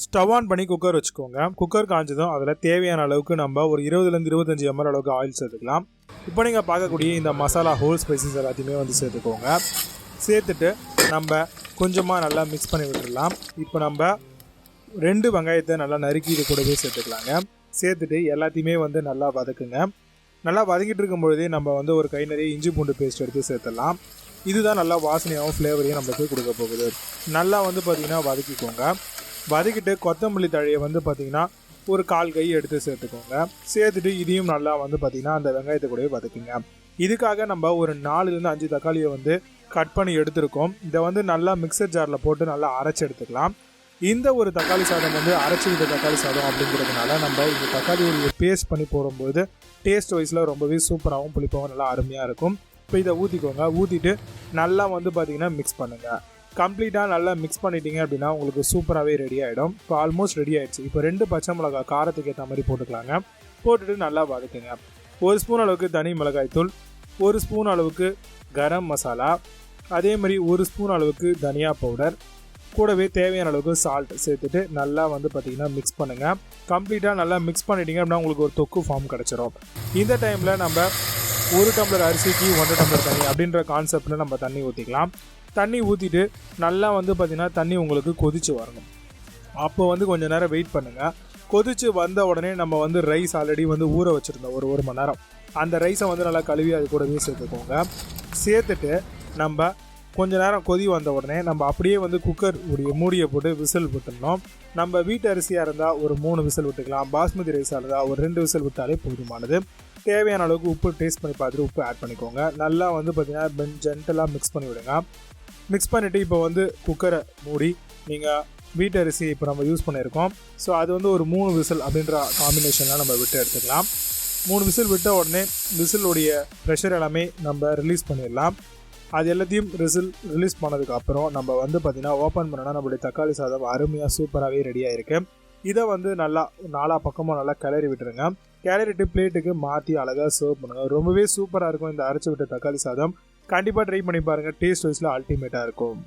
Stove on பண்ணி cooker வச்சுக்கோங்க. Cooker காஞ்சதும் அதில் தேவையான அளவுக்கு நம்ம ஒரு 20லேருந்து 25 ml அளவுக்கு ஆயில் சேர்த்துக்கலாம். இப்போ நீங்கள் பார்க்கக்கூடிய இந்த மசாலா ஹோல் ஸ்பைசஸ் எல்லாத்தையுமே வந்து சேர்த்துக்கோங்க. சேர்த்துட்டு நம்ம கொஞ்சமாக நல்லா மிக்ஸ் பண்ணி விட்டுடலாம். இப்போ நம்ம 2 வெங்காயத்தை நல்லா நறுக்கி இது கூடவே சேர்த்துக்கலாங்க. சேர்த்துட்டு எல்லாத்தையுமே வந்து நல்லா வதக்குங்க. நல்லா வதக்கிட்டு இருக்கும்பொழுதே நம்ம வந்து ஒரு கை நிறைய இஞ்சி பூண்டு பேஸ்ட் எடுத்து சேர்த்துடலாம். இதுதான் நல்லா வாசனையாகவும் ஃப்ளேவரையும் நம்மளுக்கு கொடுக்க போகுது. நல்லா வந்து பார்த்திங்கன்னா வதக்கிக்கோங்க. வதக்கிட்டு கொத்தமல்லி தழையை வந்து பார்த்திங்கன்னா ஒரு 1/4 கை எடுத்து சேர்த்துக்கோங்க. சேர்த்துட்டு இதையும் நல்லா வந்து பார்த்திங்கன்னா அந்த வெங்காயத்தை கூடவே வதக்குங்க. இதுக்காக நம்ம ஒரு 4லேருந்து 5 தக்காளியை வந்து கட் பண்ணி எடுத்துருக்கோம். இதை வந்து நல்லா மிக்சர் ஜாரில் போட்டு நல்லா அரைச்சி எடுத்துக்கலாம். இந்த ஒரு தக்காளி சாதம் வந்து அரைச்சி விட்ட தக்காளி சாதம் அப்படிங்கிறதுனால நம்ம இந்த தக்காளி ஒரு பேஸ்ட் பண்ணி போடும்போது டேஸ்ட் வைஸில் ரொம்பவே சூப்பராகவும் புளிப்பாகவும் நல்லா அருமையாக இருக்கும். இப்போ இதை ஊற்றிக்கோங்க. ஊற்றிட்டு நல்லா வந்து பார்த்திங்கன்னா மிக்ஸ் பண்ணுங்கள். கம்ப்ளீட்டாக நல்லா மிக்ஸ் பண்ணிட்டீங்க அப்படின்னா உங்களுக்கு சூப்பராகவே ரெடி ஆகிடும். இப்போ ஆல்மோஸ்ட் ரெடி ஆகிடுச்சு. இப்போ 2 பச்சை மிளகா காரத்துக்கு ஏற்ற மாதிரி போட்டுக்கலாங்க. போட்டுட்டு நல்லா வதக்குங்க. 1 ஸ்பூன் அளவுக்கு தனி மிளகாய்த்தூள், 1 ஸ்பூன் அளவுக்கு கரம் மசாலா, அதே மாதிரி 1 ஸ்பூன் அளவுக்கு தனியா பவுடர், கூடவே தேவையான அளவுக்கு சால்ட் சேர்த்துட்டு நல்லா வந்து பார்த்திங்கன்னா மிக்ஸ் பண்ணுங்கள். கம்ப்ளீட்டாக நல்லா மிக்ஸ் பண்ணிட்டீங்க அப்படின்னா உங்களுக்கு ஒரு தொக்கு ஃபார்ம் கிடச்சிரும். இந்த டைமில் நம்ம 1 டம்ளர் அரிசிக்கு 1 டம்ளர் தண்ணி அப்படின்ற கான்செப்டில் நம்ம தண்ணி ஊற்றிக்கலாம். தண்ணி ஊற்றிட்டு நல்லா வந்து பார்த்திங்கன்னா தண்ணி உங்களுக்கு கொதித்து வரணும். அப்போ வந்து கொஞ்சம் நேரம் வெயிட் பண்ணுங்கள். கொதித்து வந்த உடனே நம்ம வந்து ரைஸ் ஆல்ரெடி வந்து ஊற வச்சுருந்தோம் ஒரு 1 மணி நேரம். அந்த ரைஸை வந்து நல்லா கழுவி அது கூடவே சேர்த்துக்கோங்க. சேர்த்துட்டு நம்ம கொஞ்ச நேரம் கொதி வந்த உடனே நம்ம அப்படியே வந்து குக்கர் உடைய மூடியை போட்டு விசில் விட்டுடணும். நம்ம வீட்டு அரிசியாக இருந்தால் ஒரு 3 விசில் விட்டுக்கலாம். பாஸ்மதி ரைஸாக இருந்தால் ஒரு 2 விசில் விட்டாலே போதுமானது. தேவையான அளவுக்கு உப்பு டேஸ்ட் பண்ணி பார்த்துட்டு உப்பு ஆட் பண்ணிக்கோங்க. நல்லா வந்து பார்த்திங்கன்னா ஜென்டலாக மிக்ஸ் பண்ணி விடுங்க. மிக்ஸ் பண்ணிவிட்டு இப்போ வந்து குக்கரை மூடி நீங்கள் வீட்டு அரிசி இப்போ நம்ம யூஸ் பண்ணியிருக்கோம். ஸோ அது வந்து ஒரு 3 விசில் அப்படின்ற காம்பினேஷனில் நம்ம விட்டு எடுத்துக்கலாம். 3 விசில் விட்ட உடனே விசிலுடைய ப்ரெஷர் எல்லாமே நம்ம ரிலீஸ் பண்ணிடலாம். அது எல்லாத்தையும் ரிலீஸ் பண்ணதுக்கப்புறம் நம்ம வந்து பார்த்திங்கன்னா ஓப்பன் பண்ணோன்னா நம்மளுடைய தக்காளி சாதம் அருமையாக சூப்பராகவே ரெடியாக இருக்குது. இதை வந்து நல்லா 4 பக்கமும் நல்லா கிளறி விட்டுருங்க. கிளறிட்டு பிளேட்டுக்கு மாற்றி அழகாக சர்வ் பண்ணுங்கள். ரொம்பவே சூப்பராக இருக்கும் இந்த அரைச்சி விட்ட தக்காளி சாதம். கண்டிப்பாக ட்ரை பண்ணி பாருங்கள். டேஸ்ட் வைஸில் அல்டிமேட்டாக இருக்கும்.